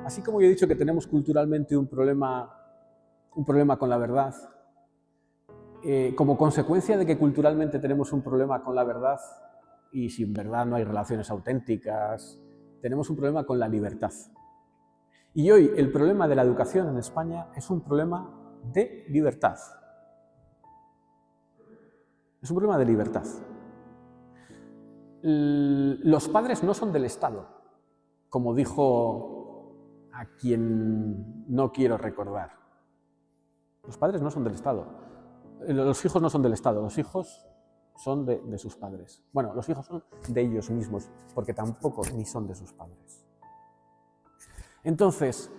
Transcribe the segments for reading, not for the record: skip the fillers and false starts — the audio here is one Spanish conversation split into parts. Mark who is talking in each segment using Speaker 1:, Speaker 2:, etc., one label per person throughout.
Speaker 1: así como yo he dicho que tenemos culturalmente un problema con la verdad, como consecuencia de que culturalmente tenemos un problema con la verdad, y sin verdad no hay relaciones auténticas, tenemos un problema con la libertad. Y hoy el problema de la educación en España es un problema de libertad. Es un problema de libertad. Los padres no son del Estado, como dijo a quien no quiero recordar. Los padres no son del Estado. Los hijos no son del Estado, los hijos son de sus padres. Bueno, los hijos son de ellos mismos, porque tampoco ni son de sus padres. Entonces,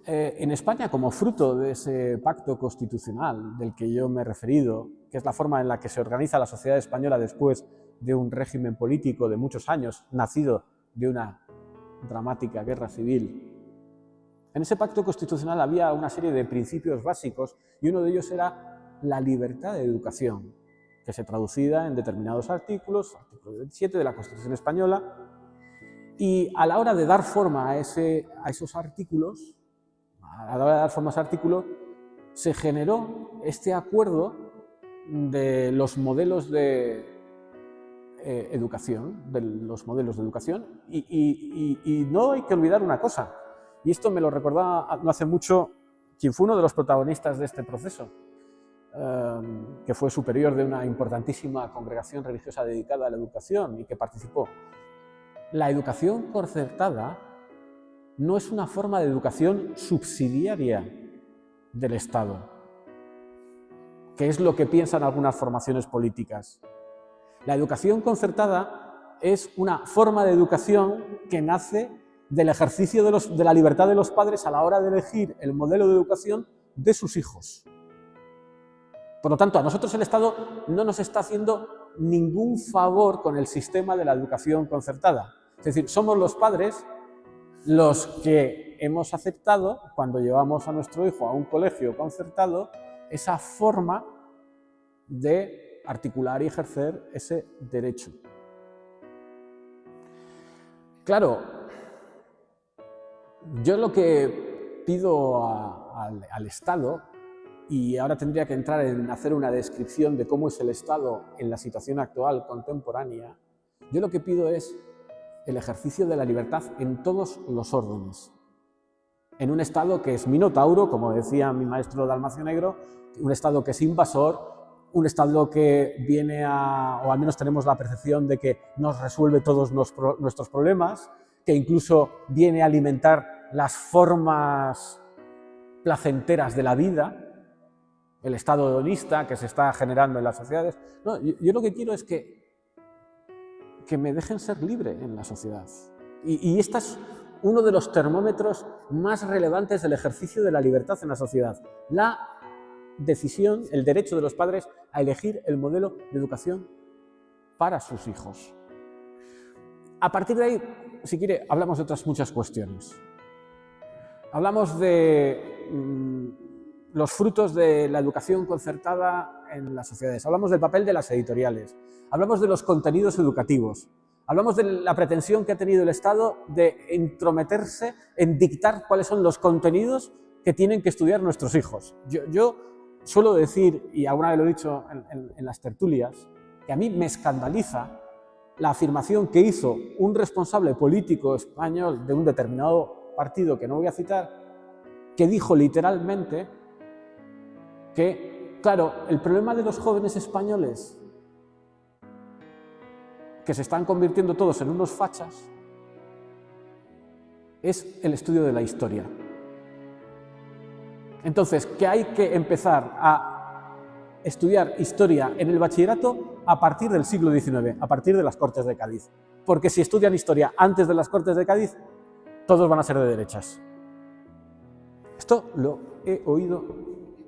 Speaker 1: en España, como fruto de ese pacto constitucional del que yo me he referido, que es la forma en la que se organiza la sociedad española después de un régimen político de muchos años, nacido de una dramática guerra civil, en ese pacto constitucional había una serie de principios básicos y uno de ellos era la libertad de educación, que se traducía en determinados artículos, artículo 27 de la Constitución Española, y a la hora de dar forma a esos artículos, se generó este acuerdo de los modelos de educación, y no hay que olvidar una cosa, y esto me lo recordaba no hace mucho quien fue uno de los protagonistas de este proceso, que fue superior de una importantísima congregación religiosa dedicada a la educación y que participó. La educación concertada no es una forma de educación subsidiaria del Estado, que es lo que piensan algunas formaciones políticas. La educación concertada es una forma de educación que nace del ejercicio de la libertad de los padres a la hora de elegir el modelo de educación de sus hijos. Por lo tanto, a nosotros el Estado no nos está haciendo ningún favor con el sistema de la educación concertada. Es decir, somos los padres los que hemos aceptado, cuando llevamos a nuestro hijo a un colegio concertado, esa forma de articular y ejercer ese derecho. Claro, yo lo que pido al Estado, y ahora tendría que entrar en hacer una descripción de cómo es el Estado en la situación actual, contemporánea, yo lo que pido es el ejercicio de la libertad en todos los órdenes. En un Estado que es minotauro, como decía mi maestro Dalmacio Negro, un Estado que es invasor, un Estado que viene o al menos tenemos la percepción de que nos resuelve todos nuestros problemas, que incluso viene a alimentar las formas placenteras de la vida, el Estado hedonista que se está generando en las sociedades. No, yo lo que quiero es que me dejen ser libre en la sociedad. Y este es uno de los termómetros más relevantes del ejercicio de la libertad en la sociedad. La decisión, el derecho de los padres a elegir el modelo de educación para sus hijos. A partir de ahí, si quiere, hablamos de otras muchas cuestiones. Hablamos de los frutos de la educación concertada en las sociedades. Hablamos del papel de las editoriales. Hablamos de los contenidos educativos. Hablamos de la pretensión que ha tenido el Estado de entrometerse en dictar cuáles son los contenidos que tienen que estudiar nuestros hijos. Yo suelo decir, y alguna vez lo he dicho en las tertulias, que a mí me escandaliza la afirmación que hizo un responsable político español de un determinado partido, que no voy a citar, que dijo literalmente que, claro, el problema de los jóvenes españoles, que se están convirtiendo todos en unos fachas, es el estudio de la historia. Entonces, que hay que empezar a estudiar historia en el bachillerato a partir del siglo XIX, a partir de las Cortes de Cádiz. Porque si estudian historia antes de las Cortes de Cádiz, todos van a ser de derechas. Esto lo he oído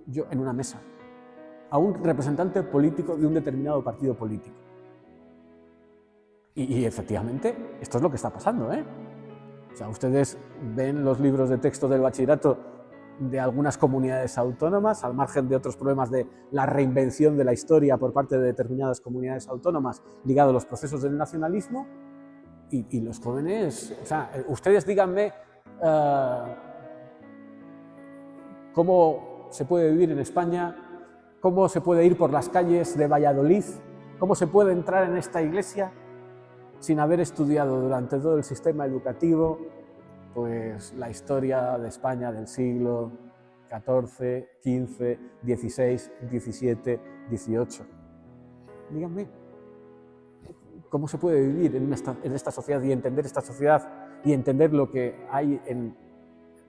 Speaker 1: yo en una mesa, a un representante político de un determinado partido político. Y efectivamente, esto es lo que está pasando, ¿eh? O sea, ustedes ven los libros de texto del bachillerato de algunas comunidades autónomas, al margen de otros problemas de la reinvención de la historia por parte de determinadas comunidades autónomas ligado a los procesos del nacionalismo, y los jóvenes, o sea, ustedes díganme cómo se puede vivir en España, cómo se puede ir por las calles de Valladolid, cómo se puede entrar en esta iglesia sin haber estudiado durante todo el sistema educativo pues la historia de España del siglo XIV, XV, XVI, XVII, XVIII. Díganme, ¿cómo se puede vivir en esta sociedad y entender esta sociedad y entender lo que hay en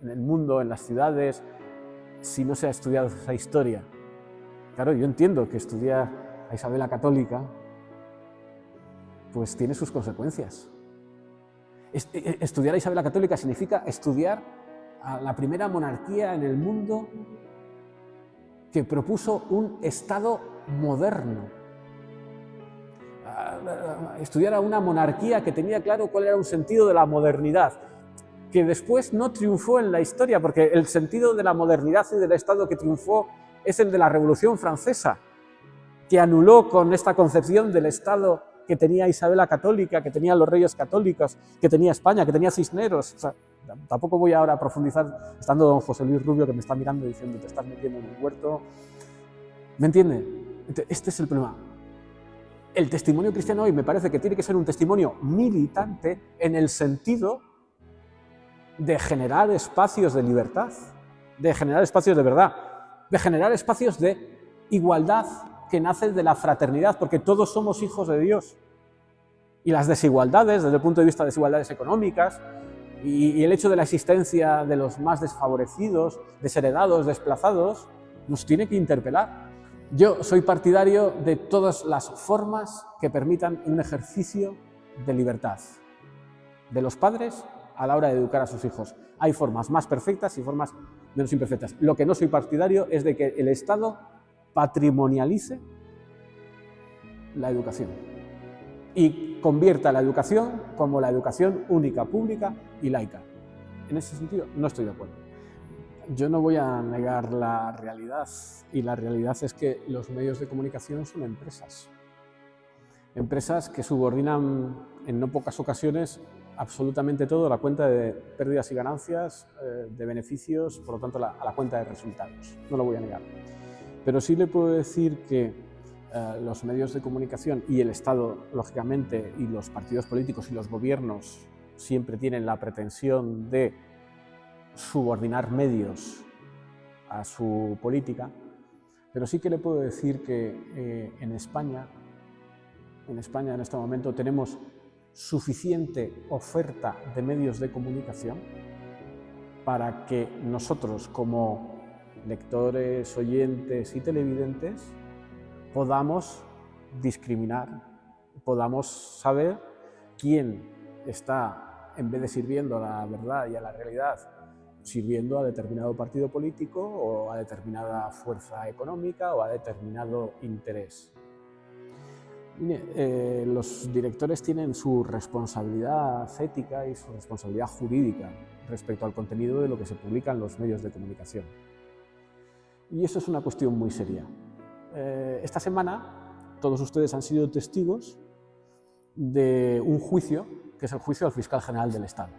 Speaker 1: el mundo, en las ciudades, si no se ha estudiado esa historia? Claro, yo entiendo que estudiar a Isabel la Católica pues tiene sus consecuencias. Estudiar a Isabel la Católica significa estudiar a la primera monarquía en el mundo que propuso un Estado moderno. Estudiar a una monarquía que tenía claro cuál era un sentido de la modernidad, que después no triunfó en la historia, porque el sentido de la modernidad y del Estado que triunfó es el de la Revolución Francesa, que anuló con esta concepción del Estado que tenía Isabel la Católica, que tenían los reyes católicos, que tenía España, que tenía Cisneros. O sea, tampoco voy ahora a profundizar, estando don José Luis Rubio, que me está mirando diciendo, te estás metiendo en un huerto. ¿Me entiende? Este es el problema. El testimonio cristiano hoy me parece que tiene que ser un testimonio militante en el sentido de generar espacios de libertad, de generar espacios de verdad, de generar espacios de igualdad que nacen de la fraternidad, porque todos somos hijos de Dios. Y las desigualdades, desde el punto de vista de desigualdades económicas, y el hecho de la existencia de los más desfavorecidos, desheredados, desplazados, nos tiene que interpelar. Yo soy partidario de todas las formas que permitan un ejercicio de libertad de los padres a la hora de educar a sus hijos. Hay formas más perfectas y formas menos imperfectas. Lo que no soy partidario es de que el Estado patrimonialice la educación y convierta la educación como la educación única, pública y laica. En ese sentido no estoy de acuerdo. Yo no voy a negar la realidad, y la realidad es que los medios de comunicación son empresas. Empresas que subordinan en no pocas ocasiones absolutamente todo a la cuenta de pérdidas y ganancias, de beneficios, por lo tanto a la cuenta de resultados. No lo voy a negar. Pero sí le puedo decir que los medios de comunicación y el Estado, lógicamente, y los partidos políticos y los gobiernos siempre tienen la pretensión de subordinar medios a su política, pero sí que le puedo decir que en España en este momento tenemos suficiente oferta de medios de comunicación para que nosotros, como lectores, oyentes y televidentes, podamos discriminar, podamos saber quién está, en vez de sirviendo a la verdad y a la realidad, sirviendo a determinado partido político o a determinada fuerza económica o a determinado interés. Mire, los directores tienen su responsabilidad ética y su responsabilidad jurídica respecto al contenido de lo que se publica en los medios de comunicación. Y eso es una cuestión muy seria. Esta semana todos ustedes han sido testigos de un juicio, que es el juicio al fiscal general del Estado.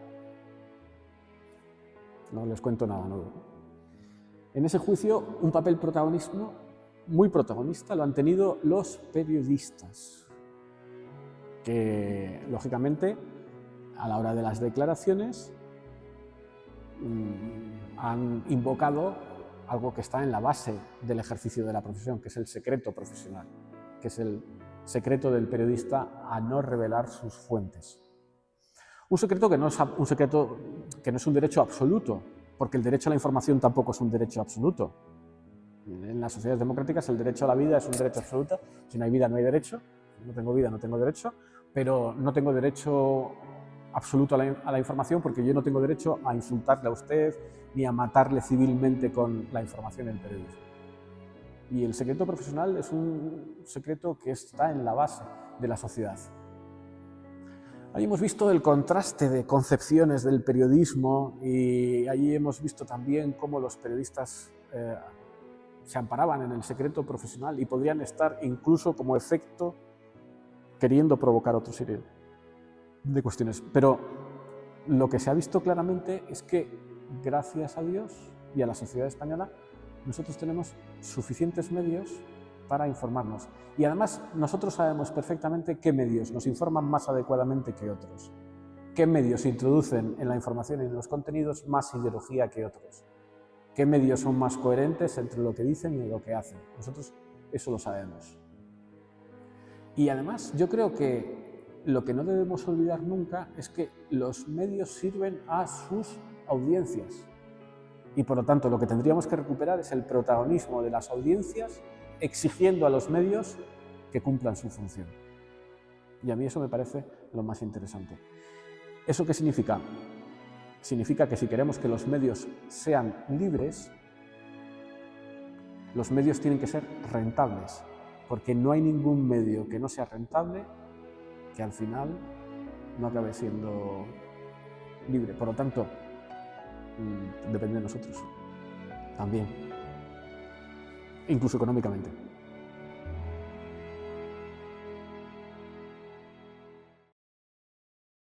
Speaker 1: No les cuento nada nuevo. En ese juicio, un papel muy protagonista lo han tenido los periodistas, que, lógicamente, a la hora de las declaraciones, han invocado algo que está en la base del ejercicio de la profesión, que es el secreto profesional, que es el secreto del periodista a no revelar sus fuentes. Un secreto que no es un derecho absoluto, porque el derecho a la información tampoco es un derecho absoluto. En las sociedades democráticas el derecho a la vida es un derecho absoluto. Si no hay vida no hay derecho. Si no tengo vida no tengo derecho, pero no tengo derecho absoluto a la información, porque yo no tengo derecho a insultarle a usted ni a matarle civilmente con la información en el periodismo. Y el secreto profesional es un secreto que está en la base de la sociedad. Ahí hemos visto el contraste de concepciones del periodismo, y allí hemos visto también cómo los periodistas se amparaban en el secreto profesional y podrían estar incluso como efecto queriendo provocar otra serie de cuestiones. Pero lo que se ha visto claramente es que, gracias a Dios, y a la sociedad española, nosotros tenemos suficientes medios para informarnos. Y además nosotros sabemos perfectamente qué medios nos informan más adecuadamente que otros, qué medios introducen en la información y en los contenidos más ideología que otros, qué medios son más coherentes entre lo que dicen y lo que hacen. Nosotros eso lo sabemos. Y además yo creo que lo que no debemos olvidar nunca es que los medios sirven a sus audiencias. Y por lo tanto lo que tendríamos que recuperar es el protagonismo de las audiencias exigiendo a los medios que cumplan su función. Y a mí eso me parece lo más interesante. ¿Eso qué significa? Significa que si queremos que los medios sean libres, los medios tienen que ser rentables, porque no hay ningún medio que no sea rentable que al final no acabe siendo libre. Por lo tanto, depende de nosotros también, incluso económicamente.